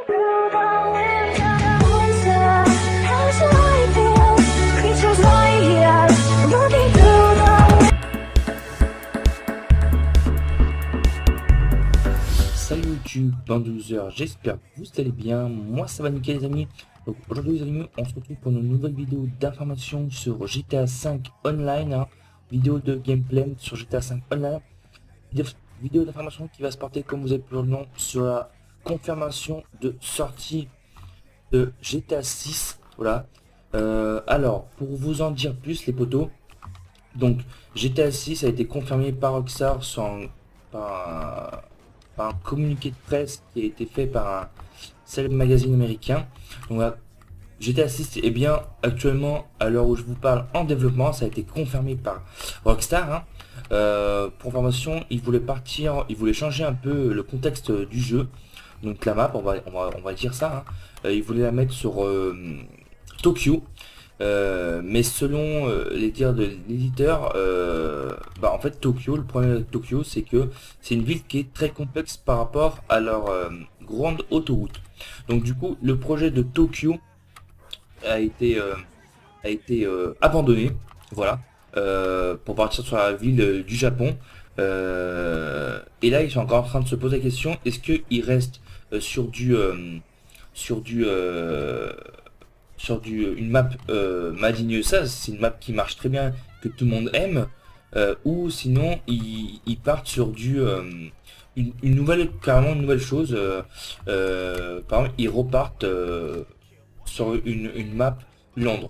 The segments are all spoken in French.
Salut YouTube, bande de losers, j'espère que vous allez bien, moi ça va nickel les amis. Donc aujourd'hui les amis, on se retrouve pour une nouvelle vidéo d'information sur GTA 5 Online, hein. Vidéo de gameplay sur GTA 5 Online, vidéo d'information qui va se porter comme vous avez pu le nom sur la confirmation de sortie de GTA 6, voilà. Alors pour vous en dire plus les potos, donc GTA 6 a été confirmé par Rockstar par un communiqué de presse qui a été fait par un célèbre magazine américain. Donc voilà, GTA 6 est bien actuellement, à l'heure où je vous parle, en développement. Ça a été confirmé par Rockstar, hein. Pour information, ils voulaient changer un peu le contexte du jeu. Donc la map, on va dire ça, hein. Ils voulaient la mettre sur Tokyo. Mais selon les dires de l'éditeur, en fait Tokyo, le problème avec Tokyo, c'est que c'est une ville qui est très complexe par rapport à leur grande autoroute. Donc du coup le projet de Tokyo a été abandonné, voilà, pour partir sur la ville du Japon. Et là ils sont encore en train de se poser la question, est-ce qu'ils restent sur une map Made in USA, c'est une map qui marche très bien, que tout le monde aime, ou sinon ils partent sur carrément une nouvelle chose. Par exemple, ils repartent sur une map Londres.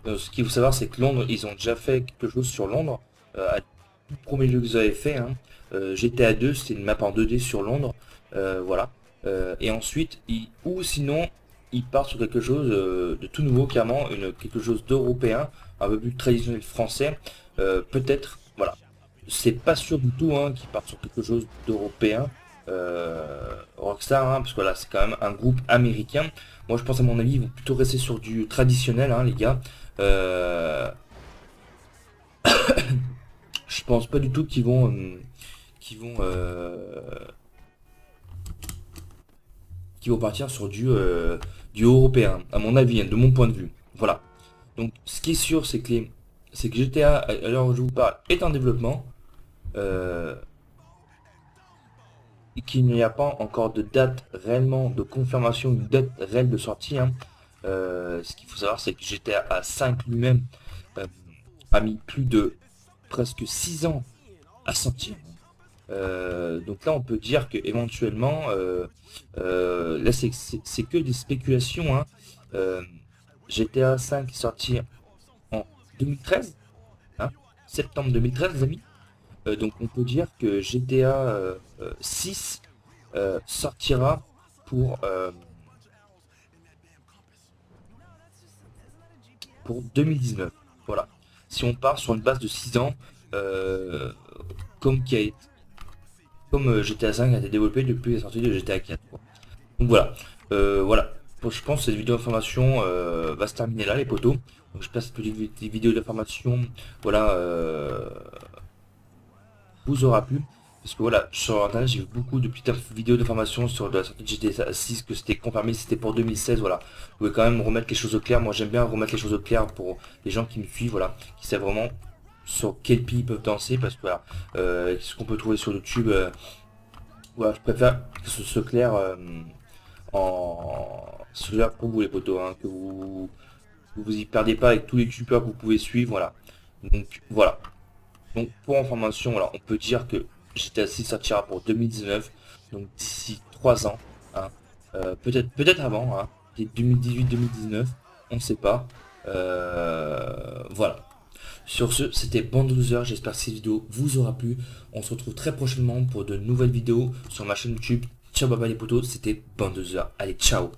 Ce qu'il faut savoir, c'est que Londres, ils ont déjà fait quelque chose sur Londres, à tout premier jeu que vous avez fait, hein. GTA 2, c'était une map en 2D sur Londres, voilà. Et ensuite, ou sinon il part sur quelque chose de tout nouveau, clairement, quelque chose d'européen, un peu plus traditionnel français, peut-être, voilà. C'est pas sûr du tout, hein, qu'il parte sur quelque chose d'européen, Rockstar, hein, parce que voilà, c'est quand même un groupe américain. Moi, je pense, à mon avis, ils vont plutôt rester sur du traditionnel, hein, les gars. Je pense pas du tout qu'ils vont partir sur du européen, à mon avis, hein, de mon point de vue. Voilà. Donc, ce qui est sûr, c'est que GTA, à l'heure où je vous parle, est en développement, et qu'il n'y a pas encore de date réellement de confirmation, une date réelle de sortie, hein. Ce qu'il faut savoir, c'est que GTA 5 lui-même a mis plus de presque 6 ans à sortir. Donc là, on peut dire que éventuellement, là, c'est que des spéculations, hein. GTA 5 est sorti en 2013, hein, septembre 2013, les amis. Donc on peut dire que GTA 6 sortira pour 2019. Voilà. Si on part sur une base de 6 ans, comme GTA 5 a été développé depuis la sortie de GTA 4, quoi. Donc voilà. Voilà. Je pense que cette vidéo d'information va se terminer là, les potos. Donc j'espère que cette petite vidéo d'information, voilà, vous aura plu. Parce que voilà, sur internet, j'ai vu beaucoup de petites vidéos d'information sur la sortie de GTA 6, que c'était confirmé, c'était pour 2016, voilà. Vous pouvez quand même remettre les choses au clair. Moi, j'aime bien remettre les choses au clair pour les gens qui me suivent, voilà, qui savent vraiment sur quel pied ils peuvent danser, parce que voilà, ce qu'on peut trouver sur YouTube, voilà, je préfère que ce soit clair, pour vous les potos, hein, que vous y perdez pas avec tous les youtubeurs que vous pouvez suivre, voilà. Donc voilà. Donc pour information, voilà, on peut dire que GTA 6 sortira pour 2019, donc d'ici 3 ans, hein. Peut-être avant, hein, 2018-2019, on ne sait pas. Voilà. Sur ce, c'était Bande de Losers, j'espère que cette vidéo vous aura plu. On se retrouve très prochainement pour de nouvelles vidéos sur ma chaîne YouTube. Ciao, bye bye les potos, c'était Bande de Losers. Allez, ciao.